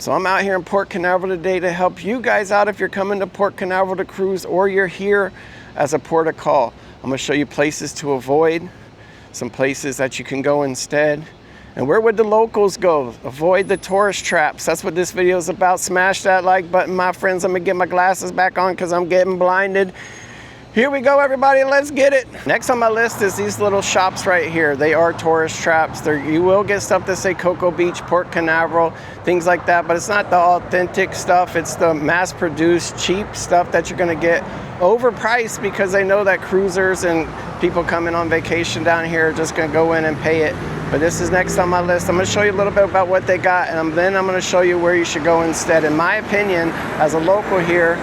So I'm out here in Port Canaveral today to help you guys out if you're coming to Port Canaveral to cruise or you're here as a port of call. I'm gonna show you places to avoid, some places that you can go instead. And where would the locals go? Avoid the tourist traps. That's what this video is about. Smash that like button, my friends. I'm gonna get my glasses back on because I'm getting blinded. Here we go, everybody, let's get it. Next on my list is these little shops right here. They are tourist traps. You will get stuff that say Cocoa Beach, Port Canaveral, things like that, but it's not the authentic stuff. It's the mass-produced, cheap stuff that you're gonna get overpriced because they know that cruisers and people coming on vacation down here are just gonna go in and pay it. But this is next on my list. I'm gonna show you a little bit about what they got, and then I'm gonna show you where you should go instead. In my opinion, as a local here,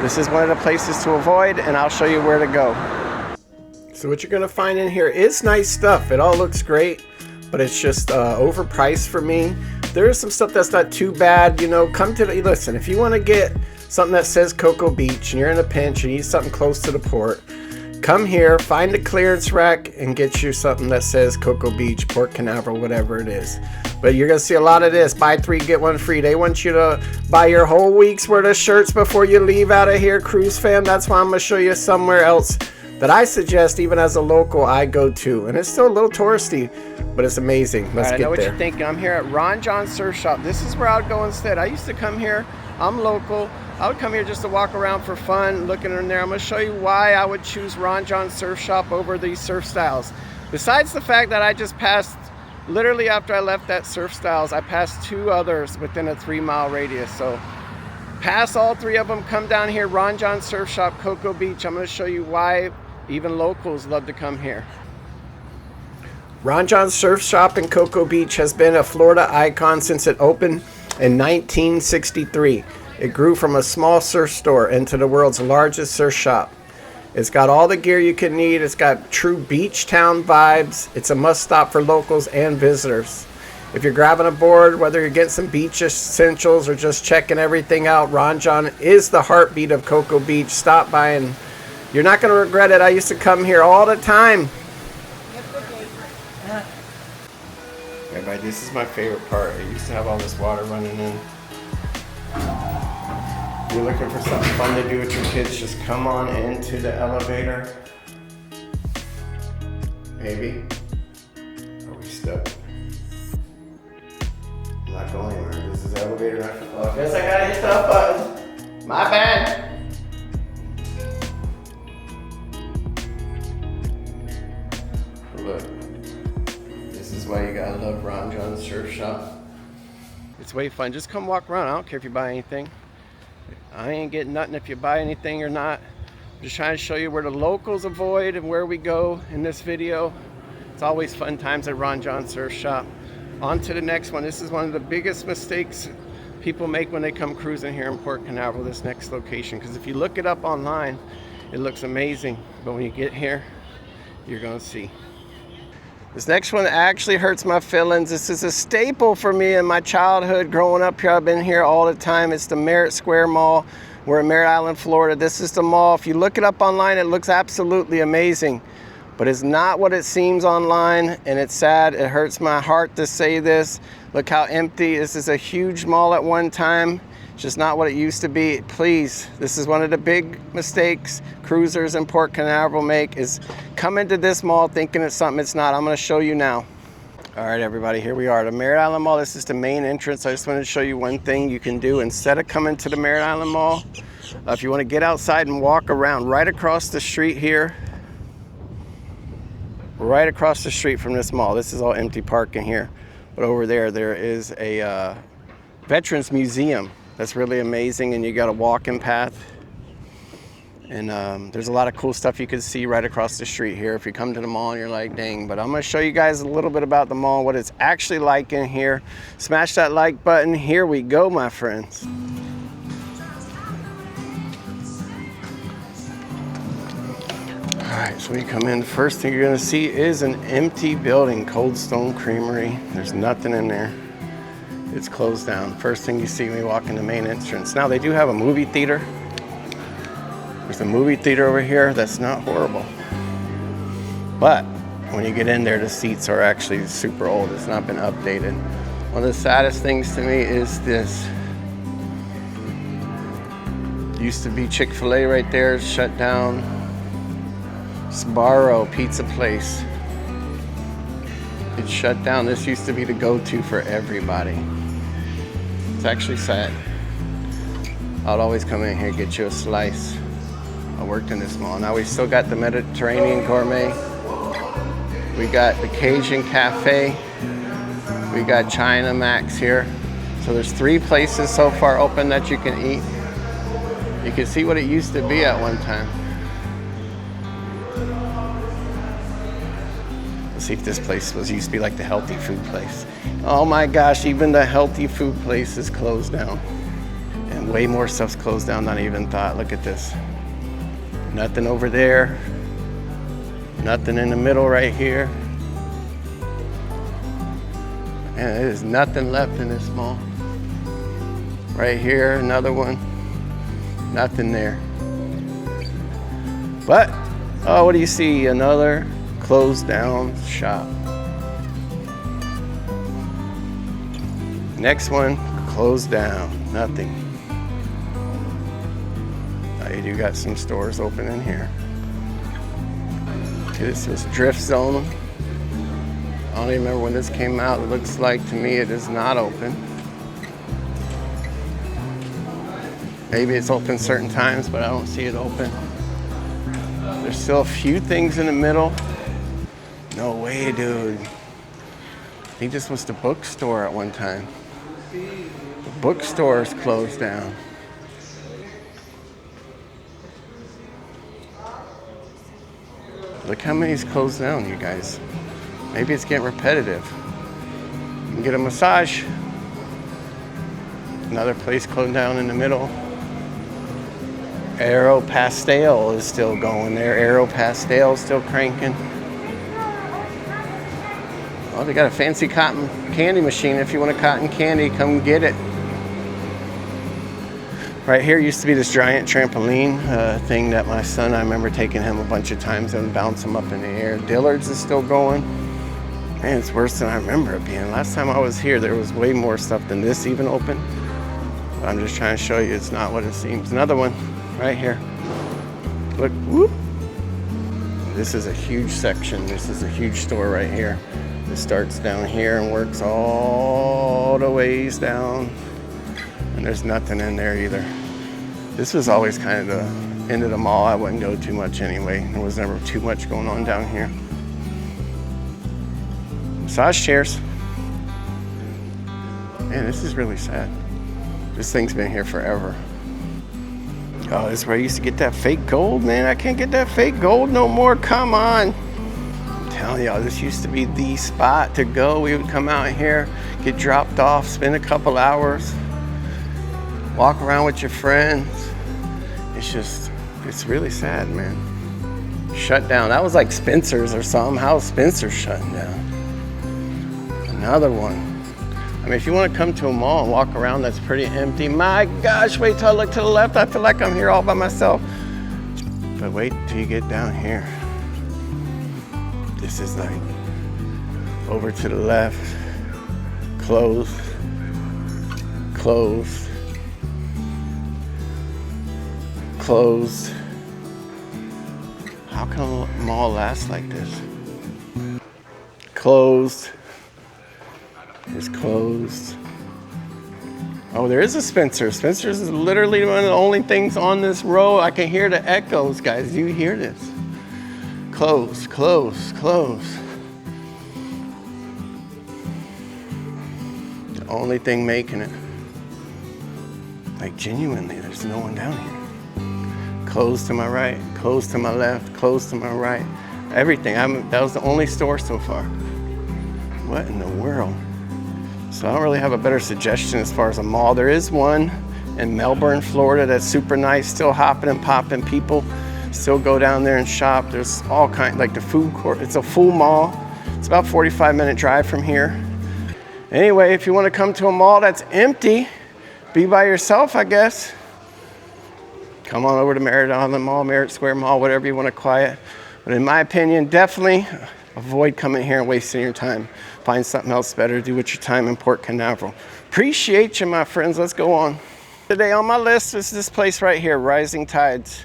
this is one of the places to avoid, and I'll show you where to go. So what you're gonna find in here is nice stuff. It all looks great, but it's just overpriced for me. There is some stuff that's not too bad. You know, listen, if you wanna get something that says Cocoa Beach and you're in a pinch and you need something close to the port, come here, find a clearance rack and get you something that says Cocoa Beach, Port Canaveral, whatever it is. But you're gonna see a lot of this, buy 3, get 1 free. They want you to buy your whole week's worth of shirts before you leave out of here, cruise fam. That's why I'm gonna show you somewhere else that I suggest, even as a local, I go to. And it's still a little touristy, but it's amazing. Let's get there. I know what you're thinking. I'm here at Ron John Surf Shop. This is where I would go instead. I used to come here, I'm local. I would come here just to walk around for fun, looking in there. I'm gonna show you why I would choose Ron John Surf Shop over these Surf Styles. Besides the fact that I just passed, literally after I left that Surf Styles, I passed 2 others within a 3-mile radius. So pass all 3 of them, come down here, Ron John Surf Shop, Cocoa Beach. I'm gonna show you why even locals love to come here. Ron John Surf Shop in Cocoa Beach has been a Florida icon since it opened in 1963. It grew from a small surf store into the world's largest surf shop. It's got all the gear you can need. It's got true beach town vibes. It's a must stop for locals and visitors. If you're grabbing a board, whether you're getting some beach essentials or just checking everything out, Ron John is the heartbeat of Cocoa Beach. Stop by and you're not going to regret it. I used to come here all the time. Everybody, this is my favorite part. It used to have all this water running in. If you're looking for something fun to do with your kids, just come on into the elevator. Maybe. Are we stuck? I'm not going anywhere. This is the elevator. Oh, I guess I gotta hit the up button. My bad. Look. This is why you gotta love Ron John Surf Shop. It's way fun. Just come walk around. I don't care if you buy anything. I ain't getting nothing if you buy anything or not. I'm just trying to show you where the locals avoid and where we go in this video. It's always fun times at Ron John Surf Shop. On to the next one. This is one of the biggest mistakes people make when they come cruising here in Port Canaveral, this next location. Because if you look it up online, it looks amazing. But when you get here, you're gonna see. This next one actually hurts my feelings. This is a staple for me in my childhood. Growing up here, I've been here all the time. It's the Merritt Square Mall. We're in Merritt Island, Florida. This is the mall. If you look it up online, it looks absolutely amazing. But it's not what it seems online, and it's sad. It hurts my heart to say this. Look how empty. This is a huge mall at one time. It's just not what it used to be. Please, this is one of the big mistakes cruisers in Port Canaveral make, is come into this mall thinking it's something it's not. I'm gonna show you now. All right, everybody, here we are, the Merritt Island Mall. This is the main entrance. I just wanted to show you one thing you can do instead of coming to the Merritt Island Mall. If you wanna get outside and walk around, right across the street here, right across the street from this mall. This is all empty parking here. But over there, there is a Veterans Museum. That's really amazing, and you got a walking path. And there's a lot of cool stuff you can see right across the street here if you come to the mall and you're like, dang. But I'm gonna show you guys a little bit about the mall, what it's actually like in here. Smash that like button. Here we go, my friends. All right, so when you come in, first thing you're gonna see is an empty building, Cold Stone Creamery. There's nothing in there. It's closed down. First thing you see when you walk in the main entrance. Now they do have a movie theater. There's a movie theater over here that's not horrible. But when you get in there, the seats are actually super old. It's not been updated. One of the saddest things to me is this Used to be Chick-fil-A right there, it's shut down. Sbarro Pizza Place. It's shut down. This used to be the go-to for everybody. It's actually sad. I'd always come in here and get you a slice. I worked in this mall. Now we still got the Mediterranean Gourmet. We got the Cajun Cafe. We got China Max here. So there's 3 places so far open that you can eat. You can see what it used to be at one time. Let's see if this place used to be like the healthy food place. Oh my gosh, even the healthy food place is closed down. And way more stuff's closed down than I even thought. Look at this. Nothing over there. Nothing in the middle right here. And there's nothing left in this mall. Right here, another one. Nothing there. But, oh, what do you see? Another closed down shop. Next one, closed down. Nothing. Now you do got some stores open in here. Okay, this is Drift Zone. I don't even remember when this came out. It looks like to me it is not open. Maybe it's open certain times, but I don't see it open. There's still a few things in the middle. No way, dude. I think this was the bookstore at one time. The bookstore is closed down. Look how many's closed down, you guys. Maybe it's getting repetitive. You can get a massage. Another place closed down in the middle. Aero Pastel is still going there. Aero Pastel is still cranking. Oh, they got a fancy cotton candy machine. If you want a cotton candy, come get it. Right here used to be this giant trampoline thing that my son, I remember taking him a bunch of times and bounce him up in the air. Dillard's is still going. Man, it's worse than I remember it being. Last time I was here, there was way more stuff than this even open. But I'm just trying to show you it's not what it seems. Another one. Right here. Look, whoop. This is a huge section. This is a huge store right here. It starts down here and works all the ways down. And there's nothing in there either. This was always kind of the end of the mall. I wouldn't go too much anyway. There was never too much going on down here. Massage chairs. Man, this is really sad. This thing's been here forever. Oh, this is where I used to get that fake gold, man. I can't get that fake gold no more. Come on. I'm telling y'all, this used to be the spot to go. We would come out here, get dropped off, spend a couple hours, walk around with your friends. It's really sad, man. Shut down. That was like Spencer's or something. How's Spencer's shutting down? Another one. I mean, if you want to come to a mall and walk around that's pretty empty, my gosh, wait till I look to the left. I feel like I'm here all by myself. But wait till you get down here. This is like over to the left, closed, closed, closed. How can a mall last like this? Closed. Is closed. Oh, there is a Spencer's. Spencer's is literally one of the only things on this row. I can hear the echoes, guys. Do you hear this? Closed, closed, closed. The only thing making it. Like genuinely, there's no one down here. Closed to my right, closed to my left, closed to my right. Everything. That was the only store so far. What in the world? So I don't really have a better suggestion as far as a mall. There is one in Melbourne, Florida that's super nice, still hopping and popping. People still go down there and shop. There's all kinds, like the food court. It's a full mall. It's about a 45-minute drive from here. Anyway, if you want to come to a mall that's empty, be by yourself, I guess. Come on over to Merritt Island Mall, Merritt Square Mall, whatever you want to quiet. But in my opinion, definitely avoid coming here and wasting your time. Find something else better to do with your time in Port Canaveral. Appreciate you, my friends. Let's go on. Today on my list is this place right here, Rising Tides.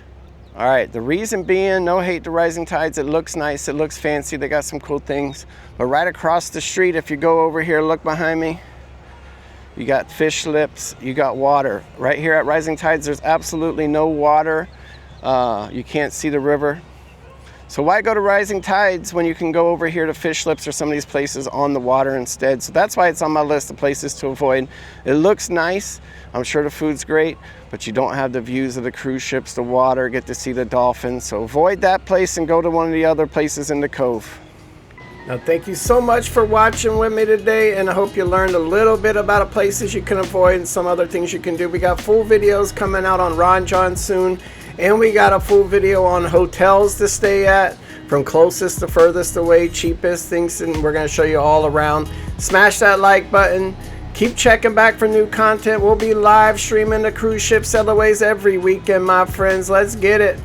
All right, the reason being, no hate to Rising Tides. It looks nice, it looks fancy, they got some cool things. But right across the street, if you go over here, look behind me, you got fish lips, you got water. Right here at Rising Tides, there's absolutely no water. You can't see the river. So why go to Rising Tides when you can go over here to Fish Lips or some of these places on the water instead? So that's why it's on my list of places to avoid. It looks nice. I'm sure the food's great, but you don't have the views of the cruise ships, the water, get to see the dolphins. So avoid that place and go to one of the other places in the cove. Now, thank you so much for watching with me today, and I hope you learned a little bit about places you can avoid and some other things you can do. We got full videos coming out on Ron John soon. And we got a full video on hotels to stay at, from closest to furthest away, cheapest things, and we're going to show you all around. Smash that like button. Keep checking back for new content. We'll be live streaming the cruise ship sailways every weekend, my friends. Let's get it.